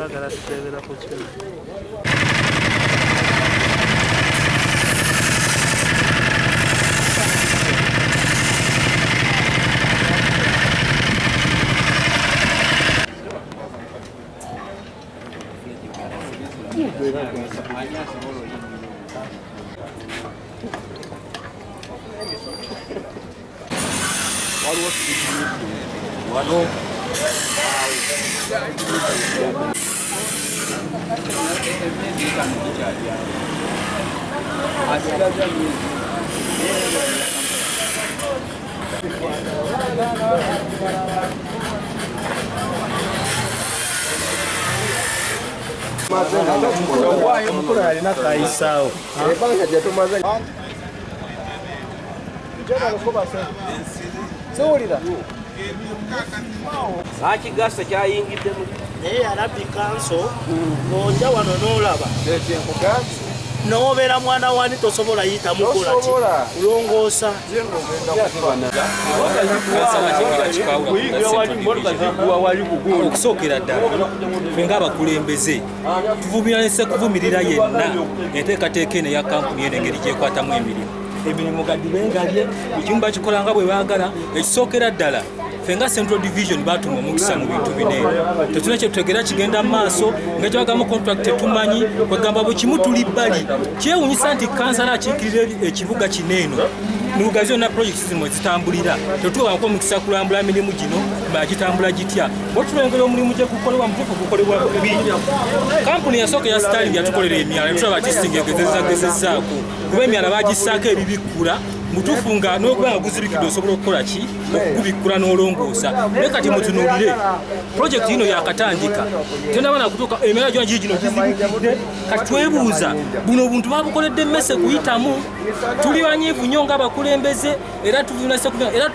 bagala tutebera ku kino. Akigasa kyayingiddemu Arabic Council ng'ojja wano n'olaba n'obeera mwana wani tosobola yita mukola ki kulongoosa okusookera ddala ffe ng'abakulembeze tuvumiranyise kuvumirira yenna enteekateeka eno eya kampuni eno engeri gyekwatamu emirimu Gadibe Ngaalye ekimu bakikola nga bwe baagala ekisookera ddala ffe nga Central Division batuma omukisa mu bintu bino tetulina kyetutegera kigenda mu maaso nga kyebagamu contract tetumanyi kwegamba bwe kimu tuli bbali kyewunyisa nti kansala akiikirira ekibuga kino eno Lugazi yonna projects zino zitambulira tetuwako omukisa kulambula emirimu gino bagitambula gitya bwetulengera omulimu gye gukolebwa mutuufu gukolebwa bubi kampuni yasooka ya Stalin yatukolera emyala netulaba tisinga egezezaako kuba emyala bagisaako ebibikkula mutuufu nga n'okuba nga guzibikidde osobola okukola ki okubikkula n'olongoosa naye kati mutunuulire projekiti yino yakatandika tenaba nakutuuka emyala gyona gino gizibikidde kati twebuuza buno obuntu babukoledde emmese kuyitamu tuli banyiivu nnyo ng'abakulembeze era era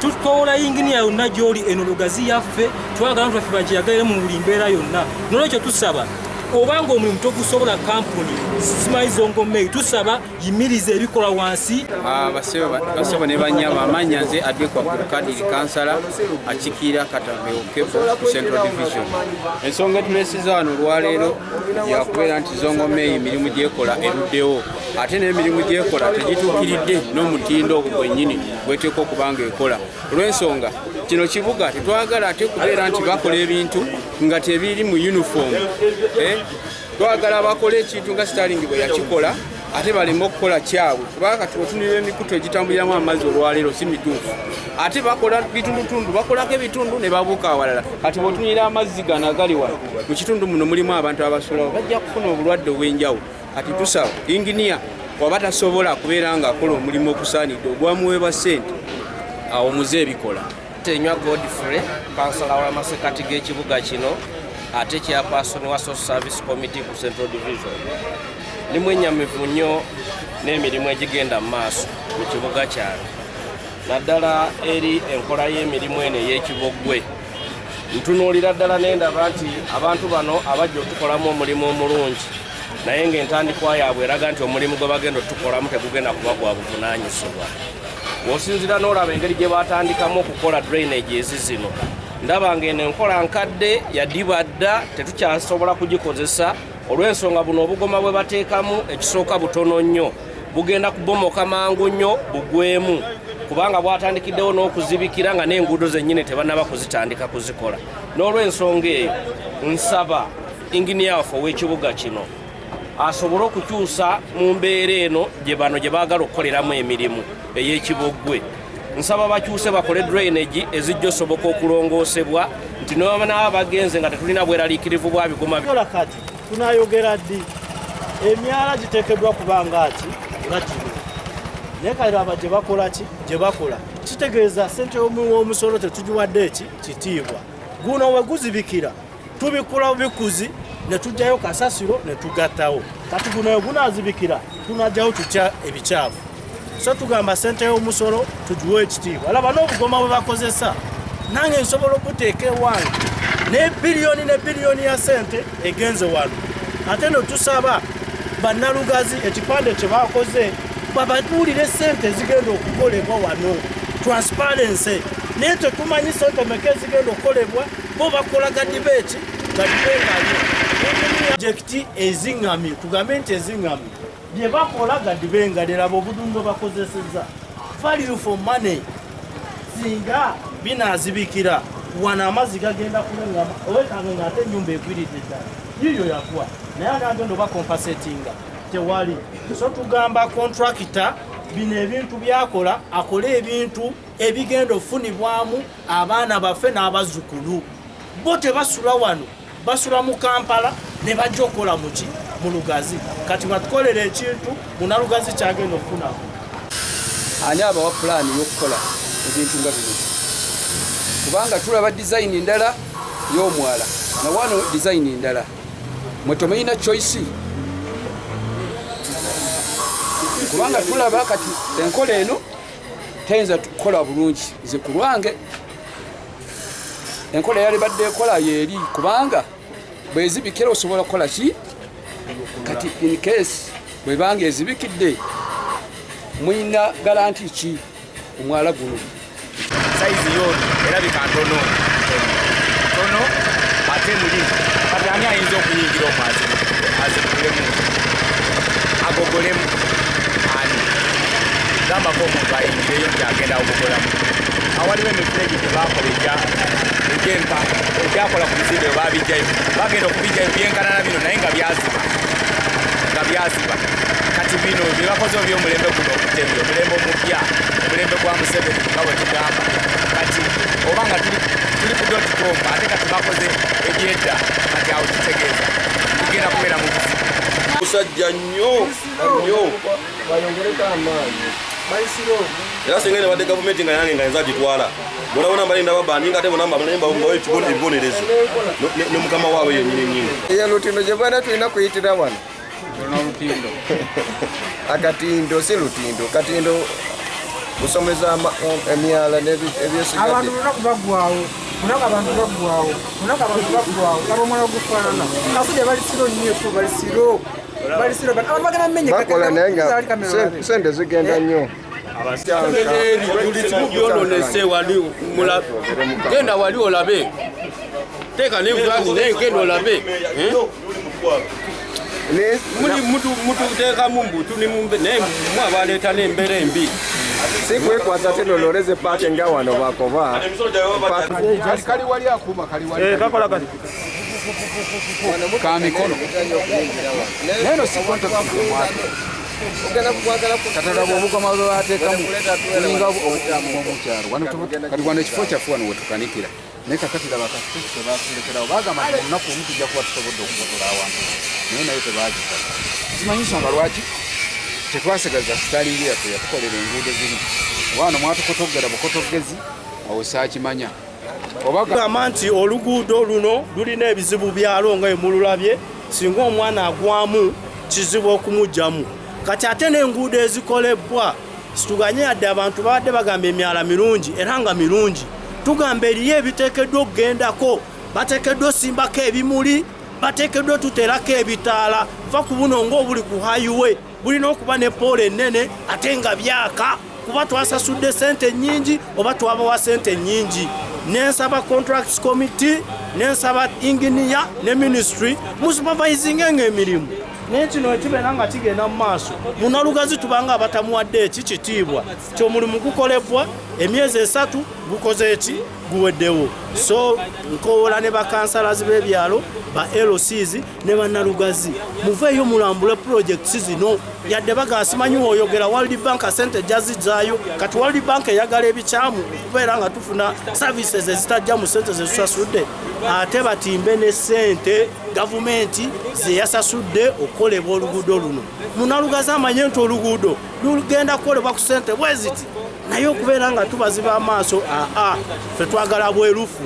tukola yinginiya yonna gy'oli eno Lugazi yaffe twagala nti baffe bagyeyagalire mu buli mbeera yonna n'olwekyo tusaba obanga omulimu togusobola kampuni simalizongomei tusaba yimiriza ebikola wansi basebo ne banyama amanya nze adekwa ku kadiri kansala akikiira Katabeokepo ku Central Division ensonga etulesiza wano olwaleero yakubeera nti zongomei emirimu gyekola eruddewo ate n'emirimu gyekola tegituukiridde n'omutindo ogwo gwennyini gweteeka okubanga ekola olw'ensonga kino kibuga tetwagala ate kubeera nti bakola ebintu nga tebiri mu uniform twagala bakole ekintu nga Stalin bwe yakikola ate baleme okukola kyabwe kubanga kati otunira emikutu egitambuliramu amazzi olwaleero si mituufu ate bakola bitundutundu bakolako ebitundu ne babuuka awalala kati bw'otunira amazzi gano agali wano mu kitundu muno mulimu abantu abasulawo bajja kufuna obulwadde obw'enjawulo kati tusaba inginiya waba tasobola kubeera ng'akola omulimu okusaanidde ogwamuweebwa ssente awo muze ebikola Tenywa Godfrey kansala w'amasekati g'ekibuga kino ate chairperson wa Social Service Committee ku Central Division nimwenyamivu nnyo n'emirimu egigenda mu maaso mu kibuga kyano naddala eri enkola y'emirimu eno ey'ekibogwe ntunuulira ddala n'endaba nti abantu bano abajja otukolamu omulimu omulungi naye ng'entandikwa yaabwe eraga nti omulimu gwe bagenda otukolamu tegugenda kuba gwa buvunaanyizibwa w'osinzira n'olaba engeri gye batandikamu okukola drainage ezi zino ndaba ng'eno enkola nkadde yadibadda tetukyasobola kugikozesa olw'ensonga buno obugoma bwe bateekamu ekisooka butono nnyo bugenda kubomoka mangu nnyo bugwemu kubanga bwatandikiddewo n'okuzibikira nga n'enguudo zennyini tebannaba kuzitandika kuzikola n'olw'ensonga eyo nsaba inginiya waffe ow'ekibuga kino asobole okukyusa mu mbeera eno gye bano gye baagala okukoleramu emirimu ey'ekibogwe nsaba bakyuse bakole drainage ezijja osoboka okulongoosebwa nti n'aba bagenze nga tetulina bweraliikirivu bwa bigoma kati tunayogera ddi emyala giteekeddwa kubanga ati nga gino naye kalaba gye bakola ki gye bakola kitegeeza ssente w'omusolo tetugiwadde eki kitiibwa guno we guzibikira tubikula bikuzi ne tujjayo kasasiro ne tugattawo kati guno we gunaazibikira tunajjawo tutya ebikyafu so tugamba ssente y'omusolo tugiwe ekitiibwa alaba n'obugoma bwe bakozesa nange nsobola okuteeka ewange ne biliyoni ya ssente egenze wano ate no tusaba bannalugazi ekipande kye bakoze babatuulire ssente zigenda okukolebwa wano transparency naye tetumanyi ssente meka zigenda okukolebwa bo bakola Gadibe eki Gadibe Ngaalye projekiti eziŋŋamye tugambe nti eziŋŋamye bye bakola Gadibe Ngaalye laba obudungo bakozesezza value for money singa binaazibikira wana amazzi gagenda kulengama owekanga ng'ate ennyumba egwiridde ddala yiyo yakuwa naye agagenda oba compensatinga tewali so tugamba contractor bino ebintu byakola akole ebintu ebigenda ofunibwamu abaana baffe n'abazzukulu bo tebasula wano basula mu Kampala ne bajja okukola muki mu Lugazi kati batukolera ekintu munalugazi kyagenda okufunamu ani abawa pulaani y'okukola ebintu nga bino kubanga tulaba design ndala y'omwala na wano design ndala mwe temulina choice kubanga tulaba kati enkola eno tayinza kukola bulungi nze ku lwange enkola yali badde ekola yeeri kubanga bwezibikira osobola kukola ki kati in case bwebanga ezibikidde mwina garanti ki omwala guno saizi yo erabika ntono ate muli kati ani ayinza okuyingira omwazi azigulemu agogolemu ani gambako omuntu ayingireyo nti agenda okugolamu awaliwo emifulegi gyebakola egyempa egyakola ku bizimbe babijjayo bagenda okubijjayo byenkanana bino naye nga byaziba kati bino byebakoze ebyomulembe guno okutebyo omulembe omupya omulembe gwa Museveni nga bwe tugamba kati oba nga tuli ku dotcom ate kati bakoze ebyedda kati awo kitegeeza tugenda kubeera mu buzibu musajja nnyo bayongereko amaanyi era singa ne badde gavumenti nga yange nga nza gitwala bonabona mbalinda babandi nga ate bonambabawe ebibonerezo ne mukama waabwe yennyini eyo lutindo gye bwana tulina kuyitira wano olutindo akatindo si lutindo katindo kusomeza emyala nebyesigadde abantu bakubagwawo funaka abantu bagwawo kaba omwana gufaanana kasudde balisiro nnyo tu balisiro abantu bagenda mmenye bakola naye nga sente zigenda nnyo buli kimu byononese wali genda wali olabe teeka nevulani naye genda olabe mututeekamu mbutu naye mwabaleeta n'embeera embi si kwekwata te nololeze paati nga wano bakoba kali wali akuuma kali wali kakola kati ka mikono neno si kontakiti katala bwobugoma bwe bateekamu kulinga omukyalo kati wano ekifo kyaffe wano wetukanikira naye kakatira bakasisi tebatulekerao bagamba nti olunaku omu tujja kuba tusobodde okugotola awantu naye naye tebagikola simanyi nsonga lwaki tetwasigaza sitalingi yaffe yatukolera enguudo ziri wano mwatukotoggera bukotogezi awo saakimanya gamba nti oluguudo luno lulina ebizibu byalwo nga emululabye singa omwana agwamu kizibu okumugyamu kati ate n'enguudo ezikolebwa situganye yadde abantu babadde bagamba emyala mirungi era nga mirungi tugamba eriyo ebiteekeddwa okugendako bateekeddwa osimbako ebimuli bateekeddwa tuterako ebitaala va ku buno ng'obuli ku highway bulina okuba ne poola ennene ate nga byaka kuba twasasudde sente nnyingi oba twabawa sente nnyingi nensaba contracts committee nensaba engineer ne ministry musupervisinga emirimu naye kino ekibeera nga kigenda mu maaso munalugazi tubanga abatamuwadde eki kitiibwa kyomulimu gukolebwa emyezi 3 gukoze eki guweddewo so nkowoola ne bakansalazi b'ebyalo ba LCs ne bannalugazi muveeyo mulambule projects zino yadde bagasimanyi oyogera World Bank sente jazizaayo kati World Bank eyagala ebikyamu okubeera nga tufuna services ezitajja mu sente zezisasudde ate batimbe ne sente gavumenti zeyasasudde okukolebwa oluguudo luno munalugazi amanye nti oluguudo lugenda kukolebwa ku sente bweziti naye okubeera nga tubaziba amaaso ffe twagala bwerufu